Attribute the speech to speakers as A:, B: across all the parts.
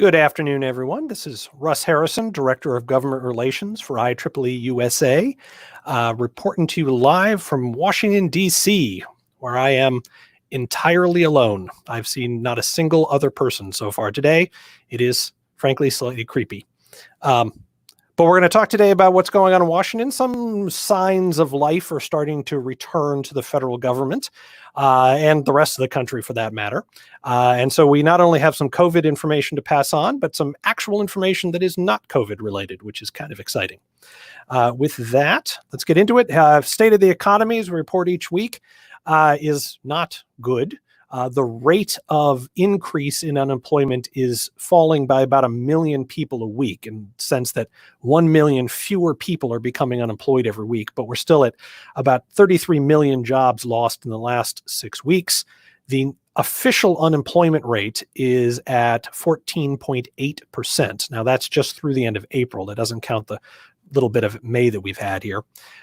A: Good afternoon, everyone. This is Russ Harrison, Director of Government Relations for IEEE-USA, reporting to you live from Washington, D.C., where I am entirely alone. I've seen not a single other person so far today. It is, frankly, slightly creepy. But we're going to talk today about what's going on in Washington. Some signs of life are starting to return to the federal government and the rest of the country for that matter. And so we not only have some COVID information to pass on, but some actual information that is not COVID related, which is kind of exciting. With that, let's get into it. State of the economy, as we report each week, is not good. The rate of increase in unemployment is falling by about 1 million people a week, in the sense that 1 million fewer people are becoming unemployed every week, but we're still at about 33 million jobs lost in the last 6 weeks. The official unemployment rate is at 14.8%. Now that's just through the end of April. That doesn't count the little bit of May that we've had here.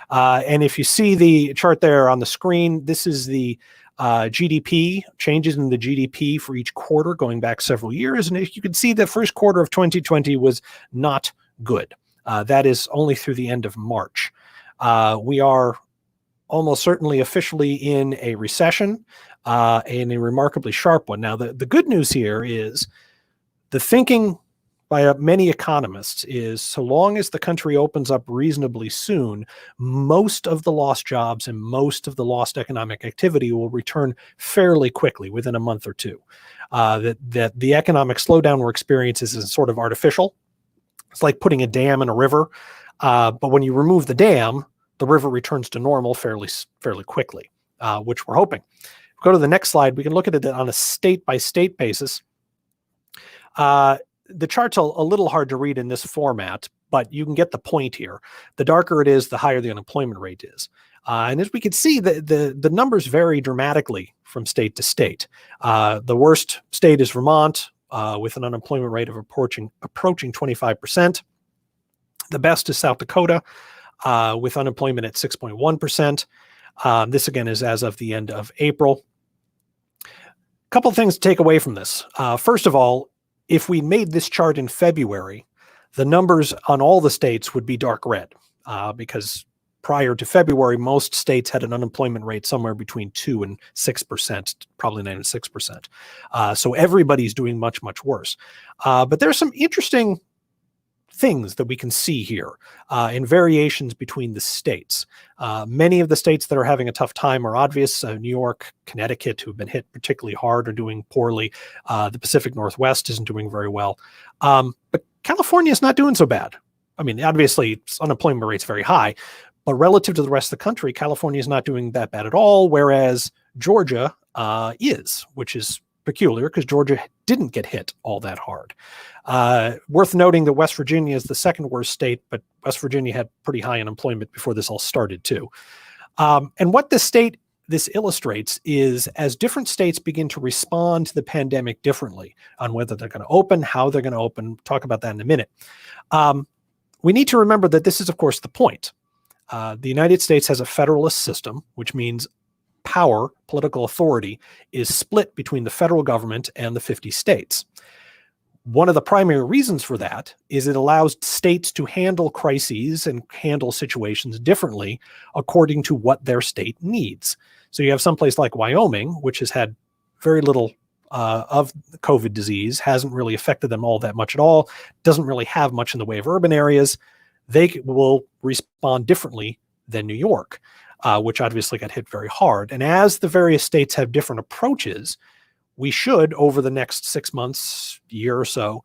A: And if you see the chart there on the screen, this is the GDP, changes in the GDP for each quarter going back several years. And if you can see, the first quarter of 2020 was not good. That is only through the end of March. We are almost certainly officially in a recession, and a remarkably sharp one. Now, the good news here is the thinking by many economists is, so long as the country opens up reasonably soon, most of the lost jobs and most of the lost economic activity will return fairly quickly, within a month or two. That the economic slowdown we're experiencing is sort of artificial. It's like putting a dam in a river, but when you remove the dam, the river returns to normal fairly quickly, which we're hoping. Go to the next slide. We can look at it on a state-by-state basis. The chart's a little hard to read in this format, but you can get the point here. The darker it is, the higher the unemployment rate is. And as we can see, the numbers vary dramatically from state to state. The worst state is Vermont, with an unemployment rate of approaching 25%. The best is South Dakota, with unemployment at 6.1%. This again is as of the end of April. A couple of things to take away from this. First of all, if we made this chart in February, the numbers on all the states would be dark red, because prior to February, most states had an unemployment rate somewhere between 2 and 6%, probably 9 and 6%. So everybody's doing much, much worse. But there's some interesting things that we can see here in variations between the states. Many of the states that are having a tough time are obvious. New York, Connecticut, who have been hit particularly hard, are doing poorly. The Pacific Northwest isn't doing very well. But California is not doing so bad. I mean, obviously, its unemployment rate's very high, but relative to the rest of the country, California is not doing that bad at all, whereas Georgia is, which is peculiar because Georgia didn't get hit all that hard. Worth noting that West Virginia is the second worst state, but West Virginia had pretty high unemployment before this all started too. And what this illustrates is, as different states begin to respond to the pandemic differently on whether they're going to open, how they're going to open, talk about that in a minute. We need to remember that this is, of course, the point. The United States has a federalist system, which means power, political authority, is split between the federal government and the 50 states. One of the primary reasons for that is it allows states to handle crises and handle situations differently according to what their state needs. So you have some place like Wyoming, which has had very little of the COVID disease, hasn't really affected them all that much at all, doesn't really have much in the way of urban areas. They will respond differently than New York, which obviously got hit very hard. And as the various states have different approaches, we should, over the next 6 months, year or so,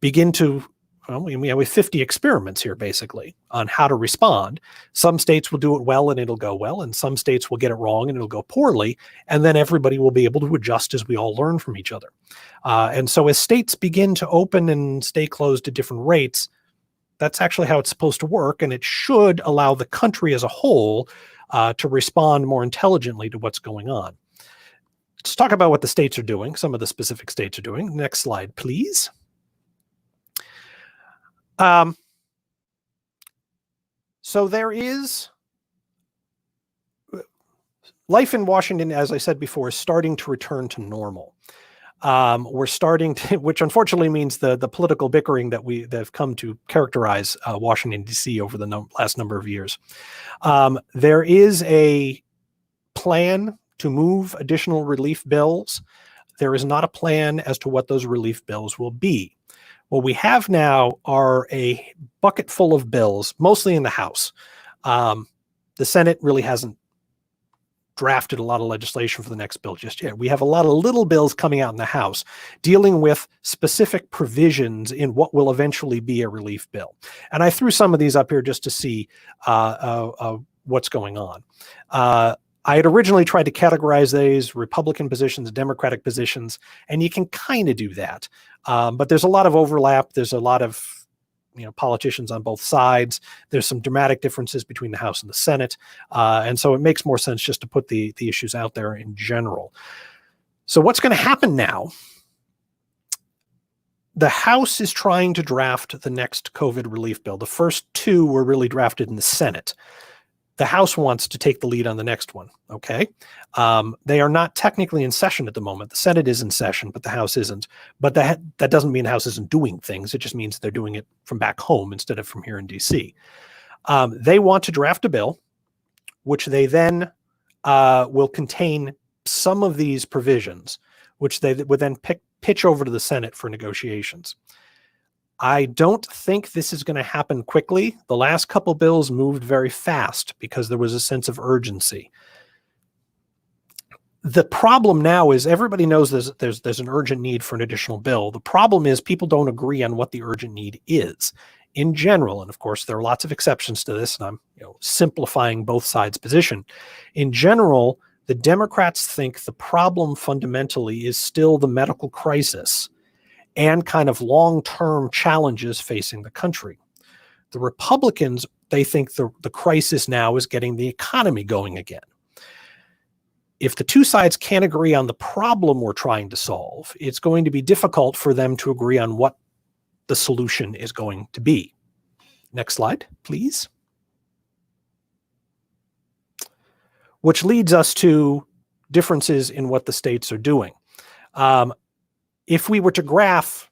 A: begin to, well, we have 50 experiments here, basically, on how to respond. Some states will do it well and it'll go well, and some states will get it wrong and it'll go poorly, and then everybody will be able to adjust as we all learn from each other. And so as states begin to open and stay closed at different rates, that's actually how it's supposed to work, and it should allow the country as a whole to respond more intelligently to what's going on. Let's talk about what the states are doing, some of the specific states are doing. Next slide, please. So there is life in Washington, as I said before, is starting to return to normal. we're starting to, which unfortunately means the political bickering that have come to characterize Washington, D.C. over the last number of years. There is a plan to move additional relief bills. There is not a plan as to what those relief bills will be. What we have now are a bucket full of bills, mostly in the House. The Senate really hasn't drafted a lot of legislation for the next bill just yet. We have a lot of little bills coming out in the House dealing with specific provisions in what will eventually be a relief bill. And I threw some of these up here just to see what's going on. I had originally tried to categorize these Republican positions, Democratic positions, and you can kind of do that. But there's a lot of overlap. There's a lot of politicians on both sides. There's some dramatic differences between the House and the Senate. And so it makes more sense just to put the issues out there in general. So what's going to happen now? The House is trying to draft the next COVID relief bill. The first two were really drafted in the Senate. The House wants to take the lead on the next one, okay? They are not technically in session at the moment. The Senate is in session, but the House isn't. But that doesn't mean the House isn't doing things. It just means they're doing it from back home instead of from here in D.C. They want to draft a bill, which they then will contain some of these provisions, which they would then pitch over to the Senate for negotiations. I don't think this is going to happen quickly. The last couple bills moved very fast because there was a sense of urgency. The problem now is everybody knows there's an urgent need for an additional bill. The problem is people don't agree on what the urgent need is in general. And of course, there are lots of exceptions to this, and I'm simplifying both sides' position. In general, the Democrats think the problem fundamentally is still the medical crisis and kind of long-term challenges facing the country. The Republicans, they think the crisis now is getting the economy going again. If the two sides can't agree on the problem we're trying to solve, it's going to be difficult for them to agree on what the solution is going to be. Next slide, please. Which leads us to differences in what the states are doing. If we were to graph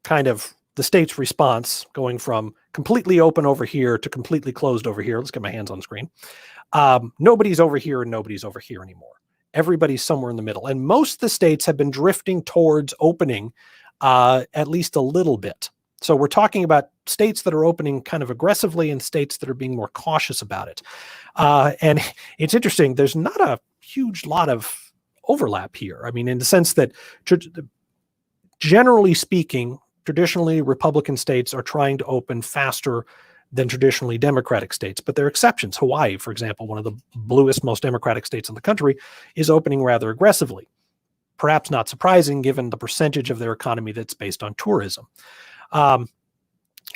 A: kind of the state's response going from completely open over here to completely closed over here, let's get my hands on the screen. Nobody's over here and nobody's over here anymore. Everybody's somewhere in the middle. And most of the states have been drifting towards opening at least a little bit. So we're talking about states that are opening kind of aggressively and states that are being more cautious about it. And it's interesting, there's not a huge lot of overlap here. I mean, in the sense that generally speaking, traditionally Republican states are trying to open faster than traditionally Democratic states, but there are exceptions. Hawaii, for example, one of the bluest, most Democratic states in the country, is opening rather aggressively. Perhaps not surprising given the percentage of their economy that's based on tourism.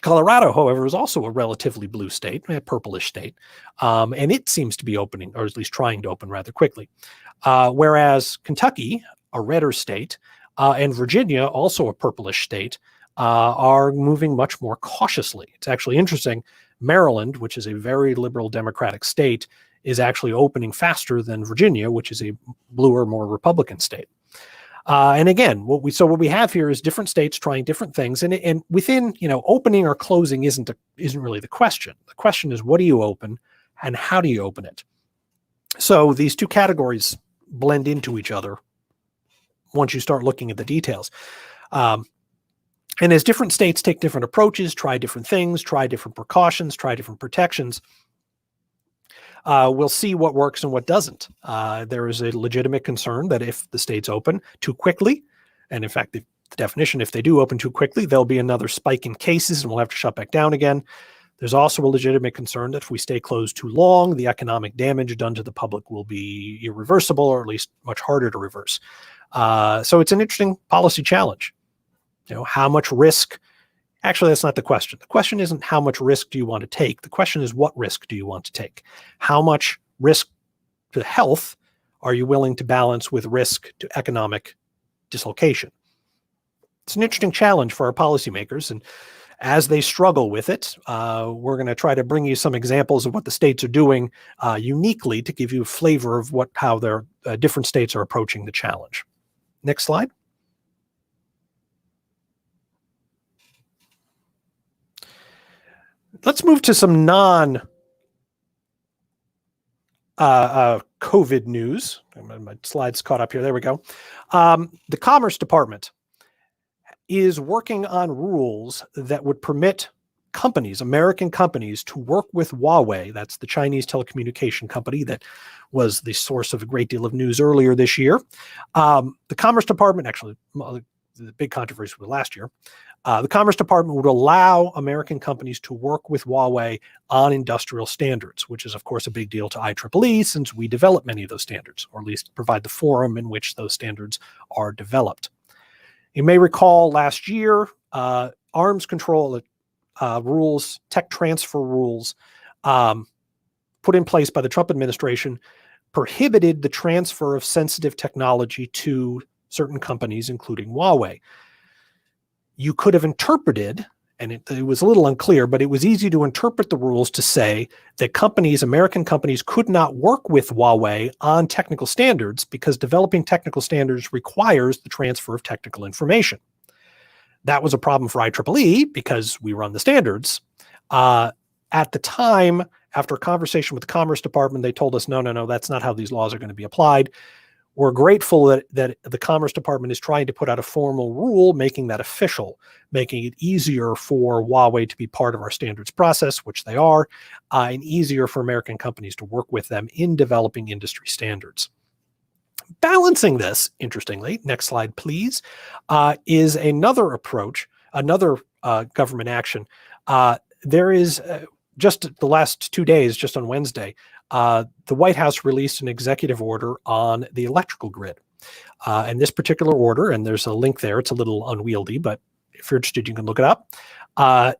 A: Colorado, however, is also a relatively blue state, a purplish state, and it seems to be opening, or at least trying to open rather quickly. Whereas Kentucky, a redder state, and Virginia, also a purplish state, are moving much more cautiously. It's actually interesting. Maryland, which is a very liberal Democratic state, is actually opening faster than Virginia, which is a bluer, more Republican state. And again, what we have here is different states trying different things, and within opening or closing isn't really the question. The question is, what do you open, and how do you open it? So these two categories blend into each other once you start looking at the details. And as different states take different approaches, try different things, try different precautions, try different protections, we'll see what works and what doesn't. There is a legitimate concern that if the states open too quickly, and in fact, the definition, if they do open too quickly, there'll be another spike in cases and we'll have to shut back down again. There's also a legitimate concern that if we stay closed too long, the economic damage done to the public will be irreversible, or at least much harder to reverse. So it's an interesting policy challenge. How much risk? Actually, that's not the question. The question isn't how much risk do you want to take. The question is, what risk do you want to take? How much risk to health are you willing to balance with risk to economic dislocation? It's an interesting challenge for our policymakers. And as they struggle with it, we're going to try to bring you some examples of what the states are doing uniquely to give you a flavor of how their different states are approaching the challenge. Next slide. Let's move to some COVID news. My slides caught up here. There we go. The Commerce Department is working on rules that would permit companies, American companies, to work with Huawei. That's the Chinese telecommunication company that was the source of a great deal of news earlier this year. The Commerce Department, actually, the big controversy was last year. The Commerce Department would allow American companies to work with Huawei on industrial standards, which is, of course, a big deal to IEEE since we develop many of those standards, or at least provide the forum in which those standards are developed. You may recall last year, arms control rules, tech transfer rules put in place by the Trump administration prohibited the transfer of sensitive technology to certain companies, including Huawei. You could have interpreted, and it was a little unclear, but it was easy to interpret the rules to say that companies, American companies, could not work with Huawei on technical standards because developing technical standards requires the transfer of technical information. That was a problem for IEEE because we run the standards. At the time, after a conversation with the Commerce Department, they told us, no, that's not how these laws are going to be applied. We're grateful that the Commerce Department is trying to put out a formal rule, making that official, making it easier for Huawei to be part of our standards process, which they are, and easier for American companies to work with them in developing industry standards. Balancing this, interestingly, next slide, please, is another approach, another government action. There is just the last 2 days, just on Wednesday, the White House released an executive order on the electrical grid. And this particular order, and there's a link there, it's a little unwieldy, but if you're interested, you can look it up.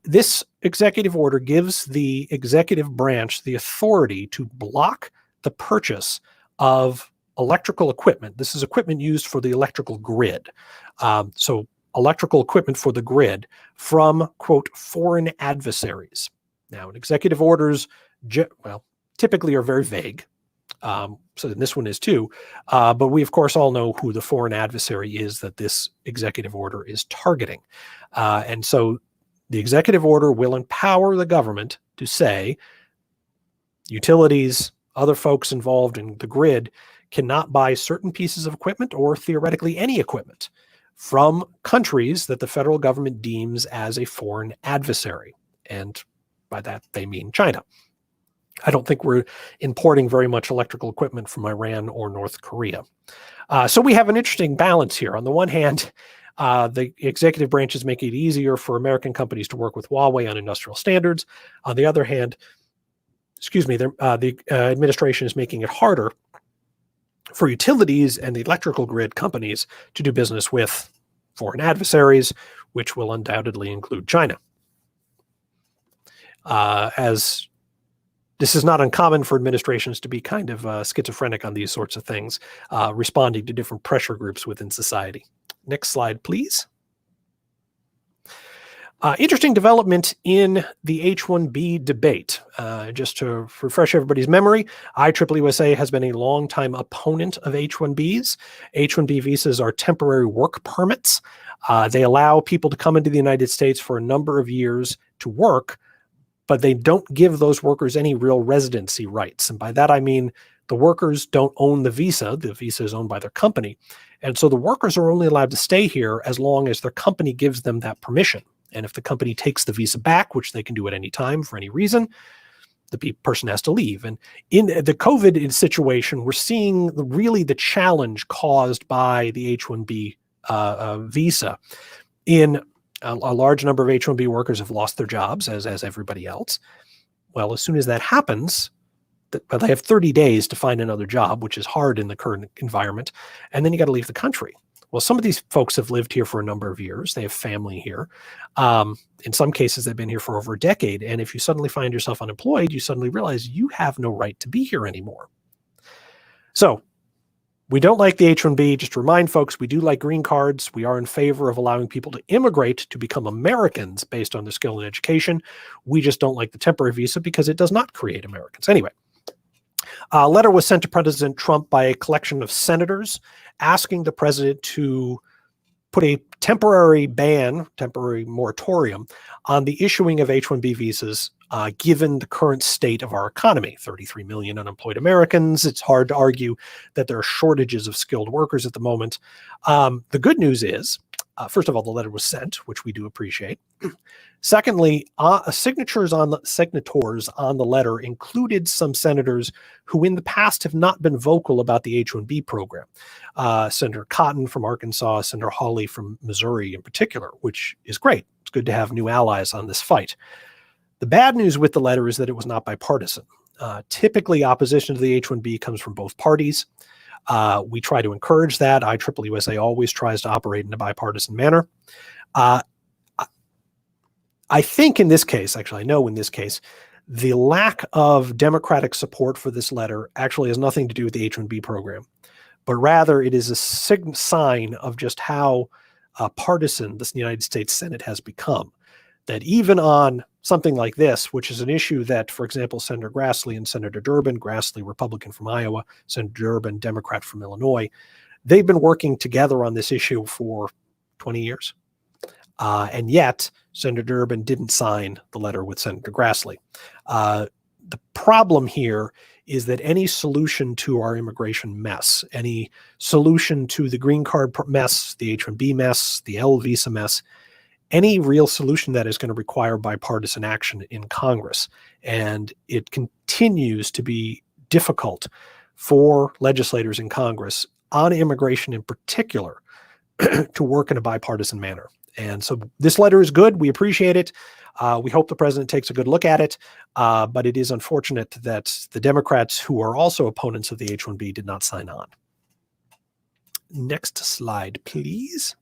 A: This executive order gives the executive branch the authority to block the purchase of electrical equipment. This is equipment used for the electrical grid. So electrical equipment for the grid from, quote, foreign adversaries. Now, executive orders, typically are very vague. So this one is too. But we, of course, all know who the foreign adversary is that this executive order is targeting. And so the executive order will empower the government to say utilities, other folks involved in the grid cannot buy certain pieces of equipment or theoretically any equipment from countries that the federal government deems as a foreign adversary. And by that, they mean China. I don't think we're importing very much electrical equipment from Iran or North Korea. So we have an interesting balance here. On the one hand, the executive branch is making it easier for American companies to work with Huawei on industrial standards. On the other hand, the administration is making it harder for utilities and the electrical grid companies to do business with foreign adversaries, which will undoubtedly include China. As this is not uncommon for administrations to be kind of schizophrenic on these sorts of things, responding to different pressure groups within society. Next slide, please. Interesting development in the H1B debate. Just to refresh everybody's memory, IEEE-USA has been a longtime opponent of H1Bs. H1B visas are temporary work permits. They allow people to come into the United States for a number of years to work, but they don't give those workers any real residency rights. And by that, I mean the workers don't own the visa. The visa is owned by their company. And so the workers are only allowed to stay here as long as their company gives them that permission. And if the company takes the visa back, which they can do at any time for any reason, the person has to leave. And in the COVID situation, we're seeing really the challenge caused by the H-1B visa. In a large number of H-1B workers have lost their jobs, as everybody else. Well, as soon as that happens, they have 30 days to find another job, which is hard in the current environment. And then you got to leave the country. Well, some of these folks have lived here for a number of years. They have family here. In some cases, they've been here for over a decade. And if you suddenly find yourself unemployed, you suddenly realize you have no right to be here anymore. So we don't like the H-1B. Just to remind folks, we do like green cards. We are in favor of allowing people to immigrate to become Americans based on their skill and education. We just don't like the temporary visa because it does not create Americans. Anyway. A letter was sent to President Trump by a collection of senators asking the president to put a temporary ban, temporary moratorium on the issuing of H-1B visas given the current state of our economy. 33 million unemployed Americans. It's hard to argue that there are shortages of skilled workers at the moment. The good news is, first of all, the letter was sent, which we do appreciate. Secondly, signators on the letter included some senators who in the past have not been vocal about the H1B program. Senator Cotton from Arkansas, Senator Hawley from Missouri in particular, which is great. It's good to have new allies on this fight. The bad news with the letter is that it was not bipartisan. Typically, opposition to the H1B comes from both parties. We try to encourage that. IEEE-USA always tries to operate in a bipartisan manner. I think in this case, actually, I know in this case, the lack of Democratic support for this letter actually has nothing to do with the H1B program, but rather it is a sign of just how partisan this United States Senate has become. That even on something like this, which is an issue that, for example, Senator Grassley and Senator Durbin, Grassley, Republican from Iowa, Senator Durbin, Democrat from Illinois, they've been working together on this issue for 20 years. And yet, Senator Durbin didn't sign the letter with Senator Grassley. The problem here is that any solution to our immigration mess, any solution to the green card mess, the H-1B mess, the L visa mess, any real solution that is going to require bipartisan action in Congress. And it continues to be difficult for legislators in Congress on immigration in particular to work in a bipartisan manner. And so this letter is good. We appreciate it. We hope the president takes a good look at it. But it is unfortunate that the Democrats, who are also opponents of the H-1B, did not sign on. Next slide, please.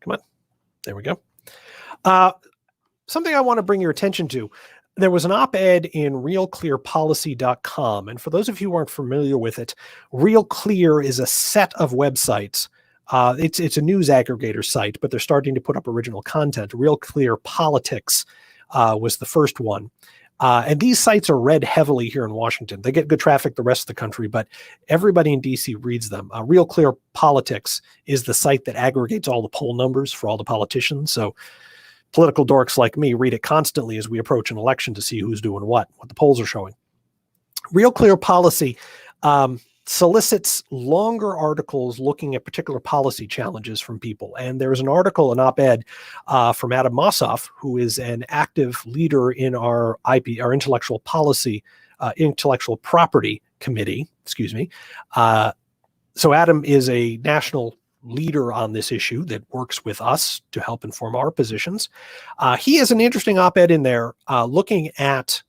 A: Come on. There we go. Something I want to bring your attention to. There was an op-ed in realclearpolicy.com. And for those of you who aren't familiar with it, Real Clear is a set of websites. It's a news aggregator site, but they're starting to put up original content. Real Clear Politics was the first one. And these sites are read heavily here in Washington. They get good traffic the rest of the country, but everybody in DC reads them. Real Clear Politics is the site that aggregates all the poll numbers for all the politicians. So political dorks like me read it constantly as we approach an election to see who's doing what the polls are showing. Real Clear Policy solicits longer articles looking at particular policy challenges from people. And there's an article, an op-ed from Adam Mossoff, who is an active leader in our intellectual property committee, excuse me. So Adam is a national leader on this issue that works with us to help inform our positions. He has an interesting op-ed in there looking at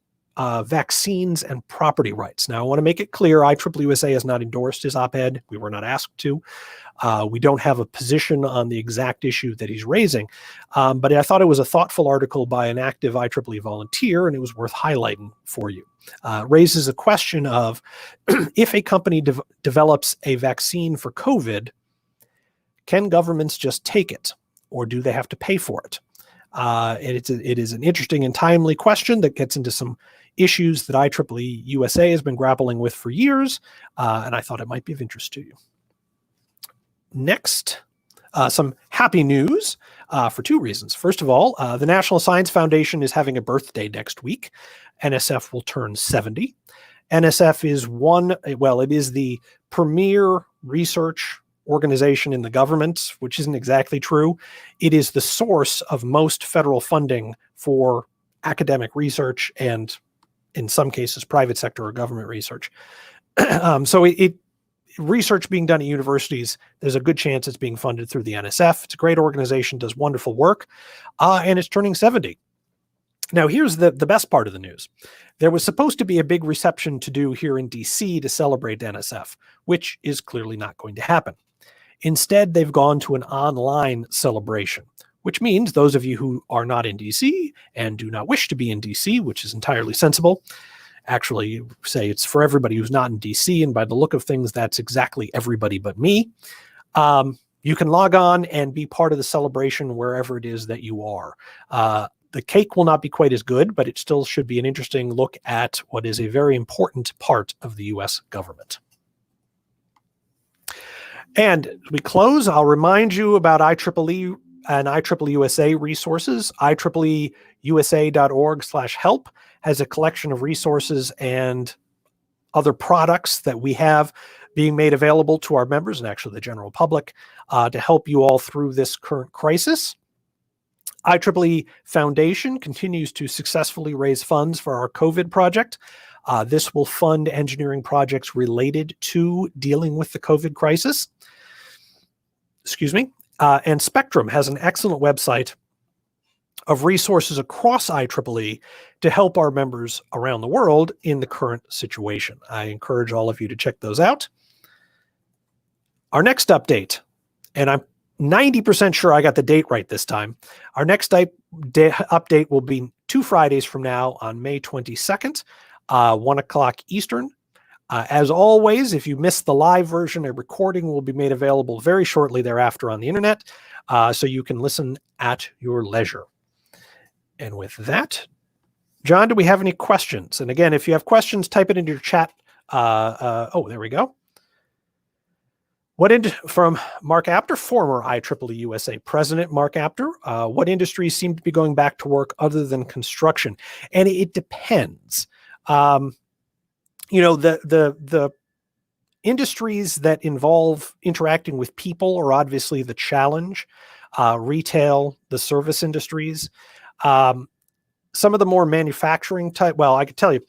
A: vaccines and property rights. Now, I want to make it clear, IEEE-USA has not endorsed his op-ed. We were not asked to. We don't have a position on the exact issue that he's raising, but I thought it was a thoughtful article by an active IEEE volunteer, and it was worth highlighting for you. Raises a question of, if a company develops a vaccine for COVID, can governments just take it, or do they have to pay for it? And it is an interesting and timely question that gets into some issues that IEEE-USA has been grappling with for years, and I thought it might be of interest to you. Next, some happy news for two reasons. First of all, the National Science Foundation is having a birthday next week. NSF will turn 70. NSF is it is the premier research organization in the government, which isn't exactly true. It is the source of most federal funding for academic research and, in some cases, private sector or government research. So research being done at universities, there's a good chance it's being funded through the NSF. It's a great organization, does wonderful work, and it's turning 70. Now, here's the best part of the news. There was supposed to be a big reception to do here in DC to celebrate NSF, which is clearly not going to happen. Instead, they've gone to an online celebration, which means those of you who are not in DC and do not wish to be in DC, which is entirely sensible, actually say it's for everybody who's not in DC, and by the look of things, that's exactly everybody but me. You can log on and be part of the celebration wherever it is that you are. The cake will not be quite as good, but it still should be an interesting look at what is a very important part of the U.S. government. And as we close, I'll remind you about IEEE and IEEE-USA resources, IEEE-USA.org/help has a collection of resources and other products that we have being made available to our members and actually the general public to help you all through this current crisis. IEEE Foundation continues to successfully raise funds for our COVID project. This will fund engineering projects related to dealing with the COVID crisis. Excuse me. And Spectrum has an excellent website of resources across IEEE to help our members around the world in the current situation. I encourage all of you to check those out. Our next update, and I'm 90% sure I got the date right this time. Our next update will be 2 Fridays from now on May 22nd, 1 o'clock Eastern. As always, if you missed the live version, a recording will be made available very shortly thereafter on the internet, so you can listen at your leisure. And with that, John, do we have any questions? And again, if you have questions, type it into your chat. Oh, there we go. From Mark Apter, former IEEE-USA president, Mark Apter, what industries seem to be going back to work other than construction? And it depends. You know, the industries that involve interacting with people are obviously the challenge. Retail, the service industries. Some of the more manufacturing type, well, I could tell you,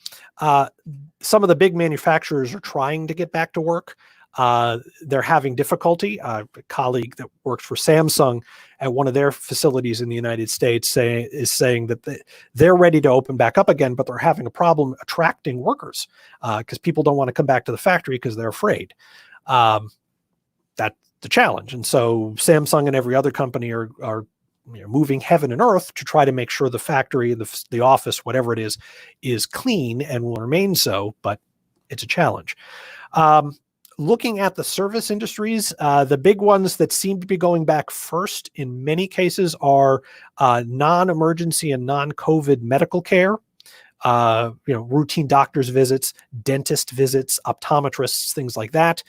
A: some of the big manufacturers are trying to get back to work. They're having difficulty. A colleague that worked for Samsung at one of their facilities in the United States is saying that they're ready to open back up again, but they're having a problem attracting workers because people don't want to come back to the factory because they're afraid. That's the challenge. And so Samsung and every other company are moving heaven and earth to try to make sure the factory, the office, whatever it is clean and will remain so, but it's a challenge. Looking at the service industries, the big ones that seem to be going back first in many cases are non-emergency and non-COVID medical care, routine doctor's visits, dentist visits, optometrists, things like that.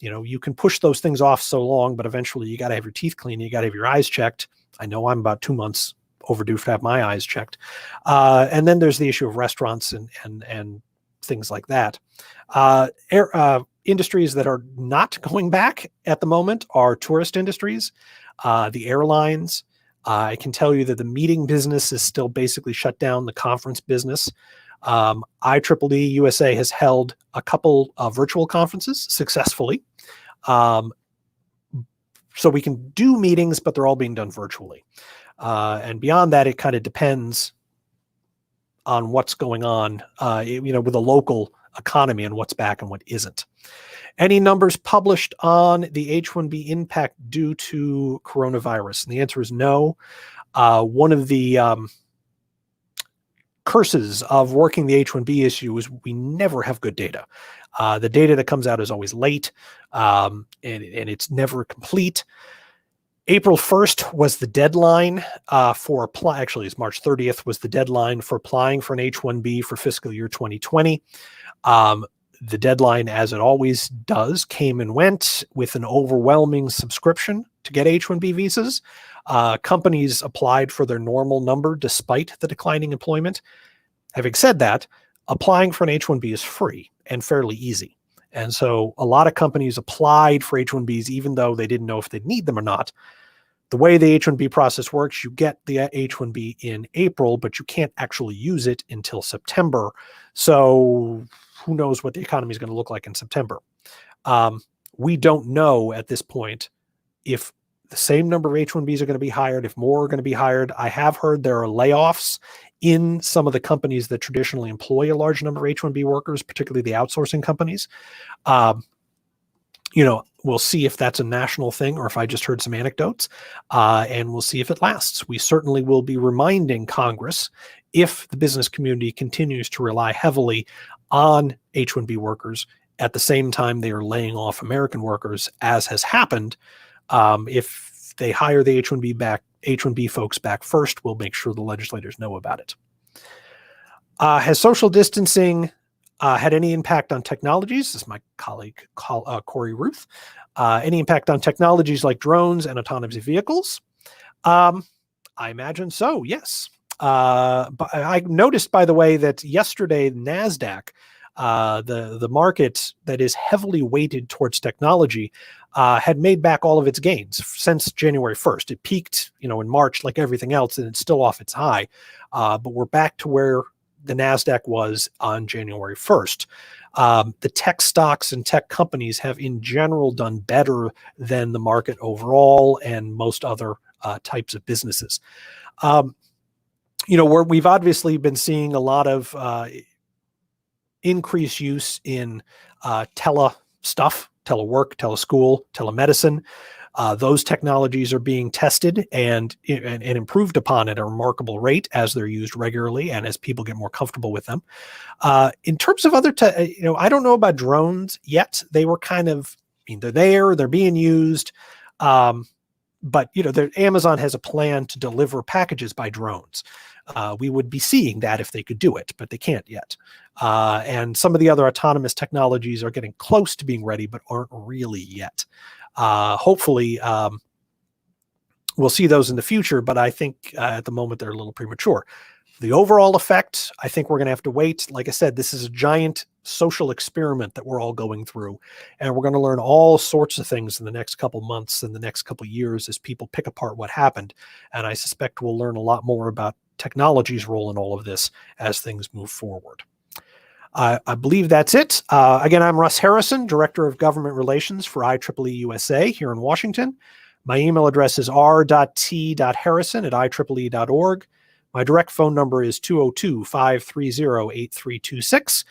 A: You can push those things off so long, but eventually you got to have your teeth cleaned, you got to have your eyes checked. I know I'm about 2 months overdue to have my eyes checked. And then there's the issue of restaurants and things like that. Industries that are not going back at the moment are tourist industries, the airlines. I can tell you that the meeting business is still basically shut down, the conference business. IEEE-USA has held a couple of virtual conferences successfully. So we can do meetings, but they're all being done virtually. And beyond that, it kind of depends on what's going on, with the local economy and what's back and what isn't. Any numbers published on the H1B impact due to coronavirus? And the answer is no. One of the curses of working the H1B issue is we never have good data. The data that comes out is always late, and it's never complete. April 1st was the deadline for apply. Actually, it's March 30th was the deadline for applying for an H1B for fiscal year 2020. The deadline, as it always does, came and went with an overwhelming subscription to get H1B visas. Companies applied for their normal number despite the declining employment. Having said that, applying for an H1B is free and fairly easy. And so a lot of companies applied for H1Bs even though they didn't know if they'd need them or not. The way the H1B process works, you get the H1B in April, but you can't actually use it until September. So who knows what the economy is going to look like in September. We don't know at this point if the same number of H1Bs are going to be hired, if more are going to be hired. I have heard there are layoffs in some of the companies that traditionally employ a large number of H1B workers, particularly the outsourcing companies. We'll see if that's a national thing or if I just heard some anecdotes, and we'll see if it lasts. We certainly will be reminding Congress if the business community continues to rely heavily on H1B workers at the same time they are laying off American workers, as has happened. If they hire the H1B folks back first, we'll make sure the legislators know about it. Has social distancing had any impact on technologies? This is my colleague, Corey Ruth. Any impact on technologies like drones and autonomous vehicles? I imagine so, yes. But I noticed, by the way, that yesterday NASDAQ, the market that is heavily weighted towards technology, had made back all of its gains since January 1st. It peaked, in March like everything else, and it's still off its high. But we're back to where the NASDAQ was on January 1st. The tech stocks and tech companies have in general done better than the market overall and most other types of businesses. We've obviously been seeing a lot of increased use in telework, teleschool, telemedicine. Those technologies are being tested and improved upon at a remarkable rate as they're used regularly and as people get more comfortable with them. In terms of other, I don't know about drones yet. They were they're being used. But Amazon has a plan to deliver packages by drones. We would be seeing that if they could do it, but they can't yet. And some of the other autonomous technologies are getting close to being ready, but aren't really yet. Hopefully, we'll see those in the future, but I think at the moment they're a little premature. The overall effect, I think we're going to have to wait. Like I said, this is a giant social experiment that we're all going through, and we're going to learn all sorts of things in the next couple months and the next couple years as people pick apart what happened. And I suspect we'll learn a lot more about technology's role in all of this as things move forward. I believe that's it. Again, I'm Russ Harrison, Director of Government Relations for IEEE-USA here in Washington. My email address is r.t.harrison@ieee.org. My direct phone number is 202-530-8326.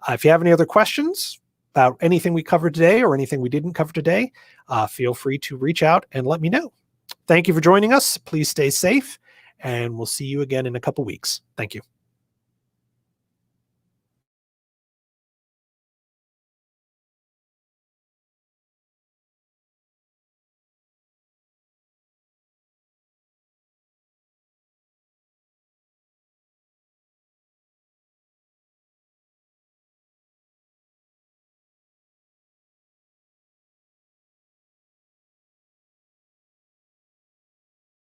A: If you have any other questions about anything we covered today or anything we didn't cover today, feel free to reach out and let me know. Thank you for joining us. Please stay safe, and we'll see you again in a couple weeks. Thank you.